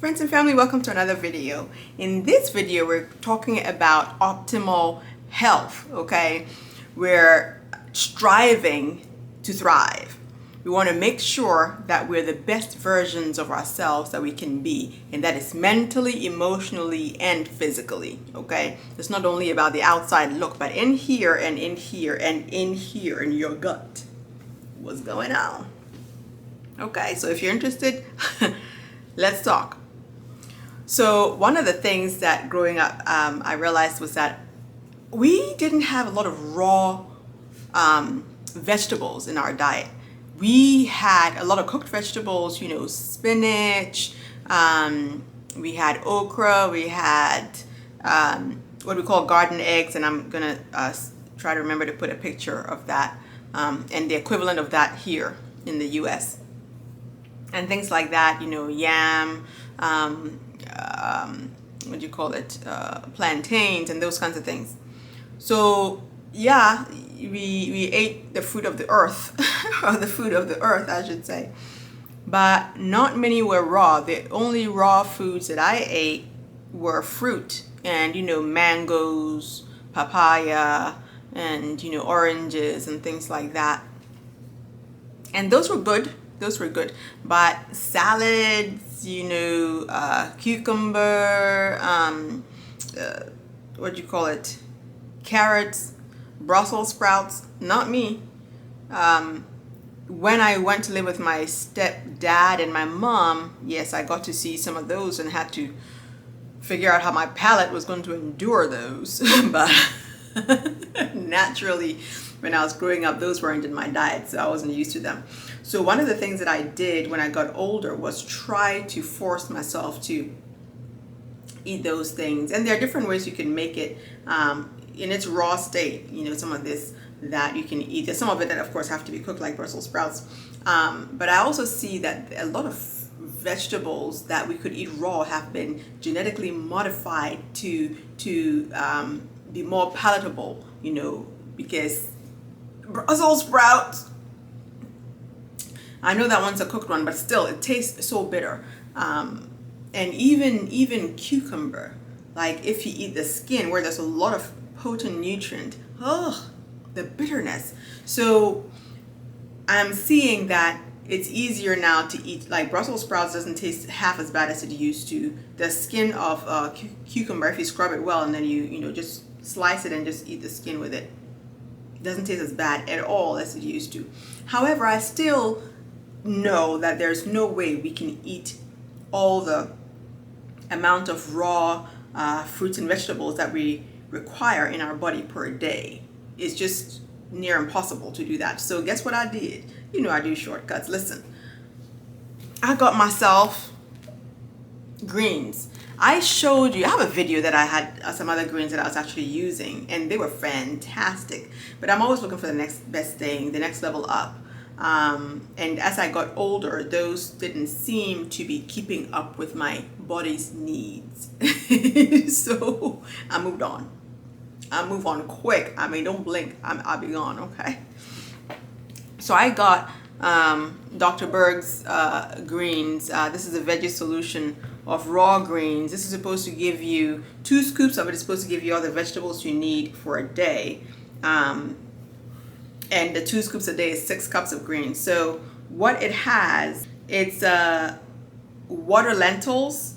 Friends and family, welcome to another video. In this video, we're talking about optimal health, okay? We're striving to thrive. We want to make sure that we're the best versions of ourselves that we can be, and that is mentally, emotionally, and physically, okay? It's not only about the outside look, but in here and in here and in here in your gut. What's going on? Okay, so if you're interested, let's talk. So one of the things that growing up I realized was that we didn't have a lot of raw vegetables in our diet. We had a lot of cooked vegetables, you know, spinach, we had okra, we had what we call garden eggs, and I'm gonna try to remember to put a picture of that and the equivalent of that here in the US. And things like that, you know, yam, what do you call it, plantains and those kinds of things. So yeah, we ate the fruit of the earth, or the food of the earth, I should say. But not many were raw. The only raw foods that I ate were fruit and, you know, mangoes, papaya, and, you know, oranges and things like that. And those were good. Those were good. But salads, you know, cucumber, what do you call it? Carrots, Brussels sprouts, not me. When I went to live with my stepdad and my mom, yes, I got to see some of those and had to figure out how my palate was going to endure those. But naturally, when I was growing up, those weren't in my diet, so I wasn't used to them. So one of the things that I did when I got older was try to force myself to eat those things. And there are different ways you can make it in its raw state. You know, some of this that you can eat. There's some of it that, of course, have to be cooked, like Brussels sprouts. But I also see that a lot of vegetables that we could eat raw have been genetically modified to be more palatable, you know, because Brussels sprouts, I know that one's a cooked one, but still it tastes so bitter. And even cucumber, like if you eat the skin where there's a lot of potent nutrient, the bitterness. So I'm seeing that it's easier now to eat, like Brussels sprouts doesn't taste half as bad as it used to. The skin of cucumber, if you scrub it well and then you know, just slice it and just eat the skin with it, doesn't taste as bad at all as it used to. However, I still know that there's no way we can eat all the amount of raw fruits and vegetables that we require in our body per day. It's just near impossible to do that. So guess what I did? You know, I do shortcuts. Listen, I got myself greens. I showed you, I have a video that I had some other greens that I was actually using, and they were fantastic. But I'm always looking for the next best thing, the next level up. And as I got older, those didn't seem to be keeping up with my body's needs. So I moved on. I move on quick. I mean, don't blink. I'll be gone, okay? So I got Dr. Berg's greens. This is a veggie solution of raw greens. This is supposed to give you 2 scoops of it. It's supposed to give you all the vegetables you need for a day. And the 2 scoops a day is 6 cups of greens. So what it has, it's water lentils.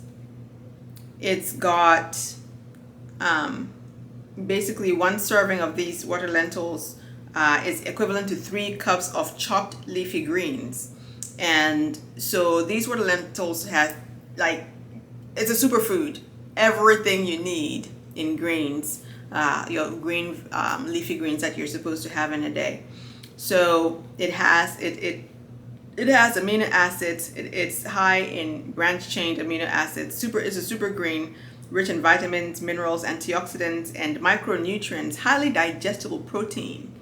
It's got basically 1 serving of these water lentils is equivalent to 3 cups of chopped leafy greens. And so these water lentils have, like, it's a superfood. Everything you need in greens, your green leafy greens that you're supposed to have in a day. So it has it has amino acids. It's high in branched chain amino acids. It's a super green, rich in vitamins, minerals, antioxidants, and micronutrients. Highly digestible protein.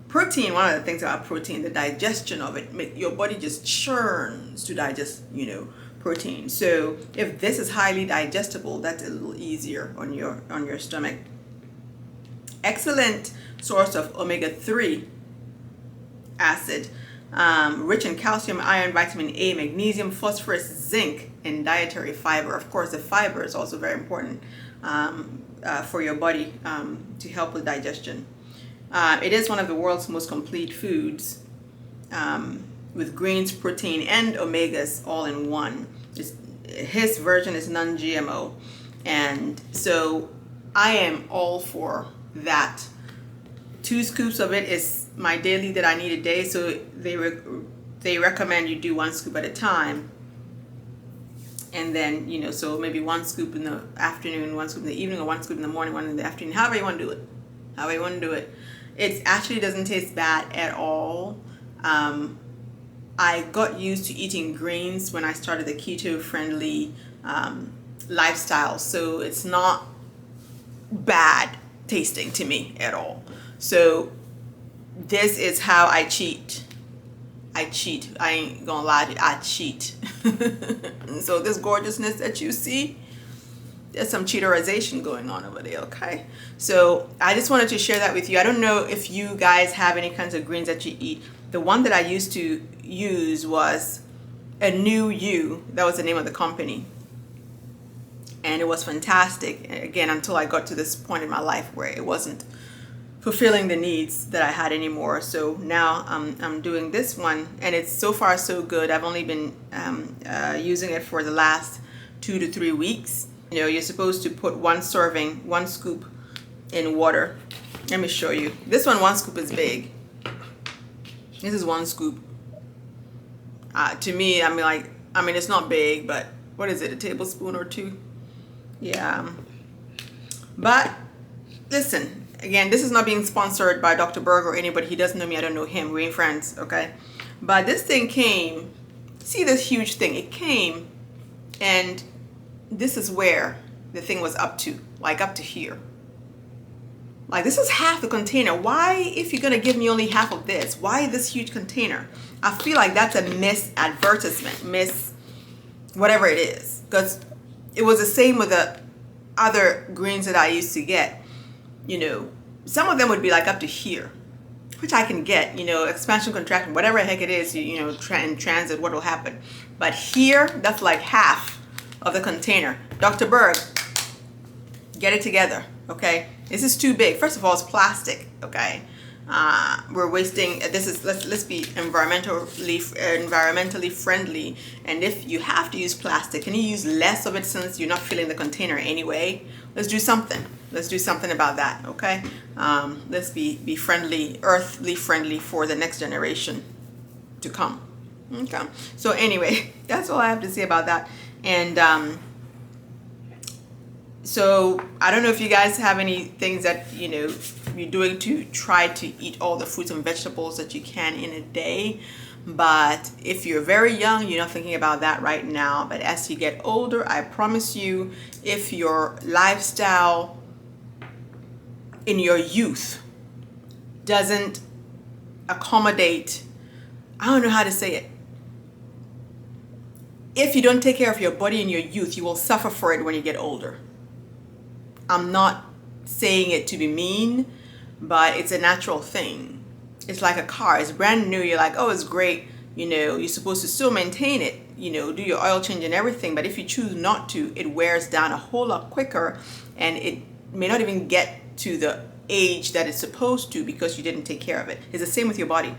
Protein, one of the things about protein, the digestion of it, your body just churns to digest, you know, protein. So if this is highly digestible, that's a little easier on your stomach. Excellent source of omega-3 acid. rich in calcium, iron, vitamin A, magnesium, phosphorus, zinc, and dietary fiber. Of course, the fiber is also very important for your body to help with digestion. It is one of the world's most complete foods, with greens, protein, and omegas all in one. His version is non-GMO, and so I am all for that. 2 scoops of it is my daily that I need a day, so they recommend you do 1 scoop at a time. And then, you know, so maybe 1 scoop in the afternoon, 1 scoop in the evening, or 1 scoop in the morning, 1 in the afternoon, however you want to do it. However you want to do it. It actually doesn't taste bad at all. I got used to eating greens when I started the keto-friendly lifestyle, so it's not bad tasting to me at all. So this is how I cheat. I ain't gonna lie to you, I cheat. So this gorgeousness that you see, there's some cheaterization going on over there, okay? So I just wanted to share that with you. I don't know if you guys have any kinds of greens that you eat. The one that I used to use was a New You. That was the name of the company. And it was fantastic, again, until I got to this point in my life where it wasn't fulfilling the needs that I had anymore. So now I'm doing this one, and it's so far so good. I've only been using it for the last 2 to 3 weeks. You know, you're supposed to put 1 serving, 1 scoop in water. Let me show you. This one scoop is big. This is 1 scoop. To me, I mean, it's not big, but what is it, a tablespoon or 2? Yeah. But listen, again, this is not being sponsored by Dr. Berg or anybody. He doesn't know me, I don't know him. We ain't friends, okay? But this thing came, see this huge thing? It came, and this is where the thing was up to, like up to here. Like, this is half the container. Why, if you're gonna give me only half of this, why this huge container? I feel like that's a misadvertisement, whatever it is. Because it was the same with the other greens that I used to get. You know, some of them would be like up to here, which I can get, you know, expansion, contraction, whatever the heck it is, you know, in transit, what will happen. But here, that's like half of the container. Dr. Berg, get it together, okay? This is too big. First of all, it's plastic, okay? We're wasting, let's be environmentally friendly. And if you have to use plastic, can you use less of it since you're not filling the container anyway? Let's do something. Let's do something about that, okay? Let's be friendly, earthly friendly for the next generation to come. Okay. So anyway, that's all I have to say about that. And so I don't know if you guys have any things that, you know, you're doing to try to eat all the fruits and vegetables that you can in a day. But if you're very young, you're not thinking about that right now. But as you get older, I promise you, if your lifestyle in your youth doesn't accommodate, I don't know how to say it. If you don't take care of your body in your youth, you will suffer for it when you get older. I'm not saying it to be mean, but it's a natural thing. It's like a car. It's brand new. You're like, oh, it's great. You know, you're supposed to still maintain it, you know, do your oil change and everything. But if you choose not to, it wears down a whole lot quicker, and it may not even get to the age that it's supposed to because you didn't take care of it. It's the same with your body.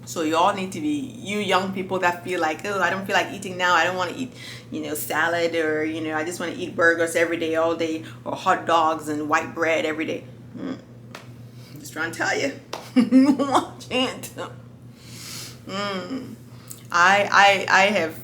So you all need to be, you young people that feel like, oh, I don't feel like eating now. I don't want to eat, you know, salad, or, you know, I just want to eat burgers every day, all day, or hot dogs and white bread every day. I'm just trying to tell you. Watch it. I have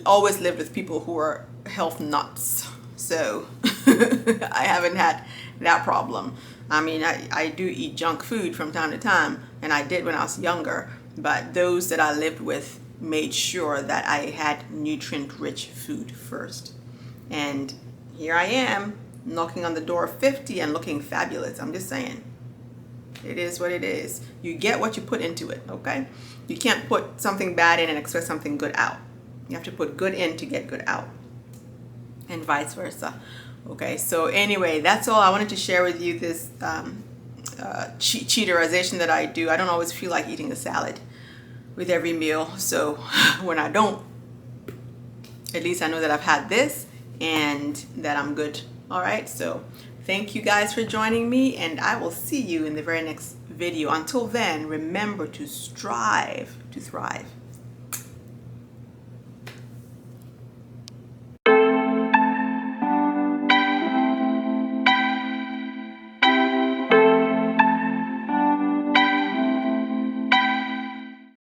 always lived with people who are health nuts. So I haven't had that problem. I mean, I do eat junk food from time to time, and I did when I was younger. But those that I lived with made sure that I had nutrient-rich food first. And here I am, knocking on the door of 50 and looking fabulous. I'm just saying. It is what it is. You get what you put into it, okay? You can't put something bad in and expect something good out. You have to put good in to get good out. And vice versa. Okay, so anyway, that's all I wanted to share with you, this cheaterization that I do. I don't always feel like eating a salad. with every meal. So when I don't, at least I know that I've had this and that I'm good. All right, so thank you guys for joining me, and I will see you in the very next video. Until then, remember to strive to thrive.